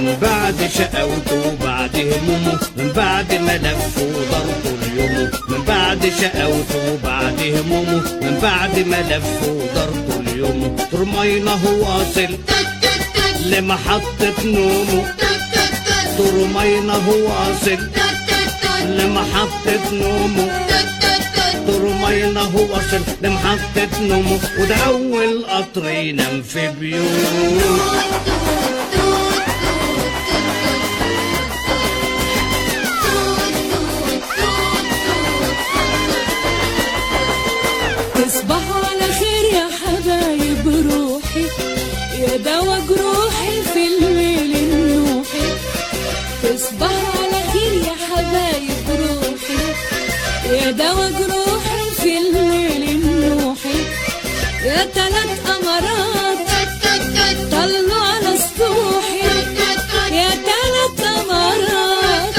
من بعد شقاوته وبعد همومه، من بعد ما لف ودار طول يومه، من بعد شقاوته وبعد همومه، من بعد ما لف ودار طول يومه، طرمينه واصل لمحطة نومه، طرمينه واصل لمحطة نومه، طرمينه واصل لمحطة نومه، وده أول قطر ينام في بيوت. تصبحوا على خير يا حبايب روحي، يا دوا جروحي في الليل النوحي. تصبحوا على خير يا حبايب روحي، يا دوا جروحي في الليل النوحي. يا تلات قمرات طلوا على سطوحي، يا تلات قمرات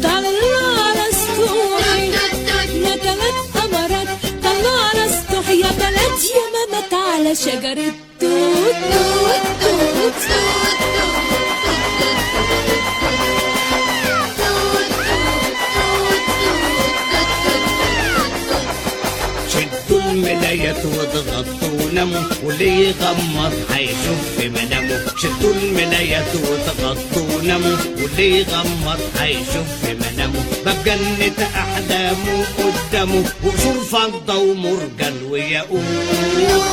طلوا على سطوحي، يا تلات قمرات طلوا على سطوحي، يا تلات يمامات على شجرة توت توت توت توت. شدوا الملايات واضغطوا وناموا، واللي يغمض هيشوف في منامه. شدوا الملايات واضغطوا وناموا، واللي يغمض هيشوف في منامه. باب جنة أحلامه قدامه، وقشور فضة ومرجان وياقوت.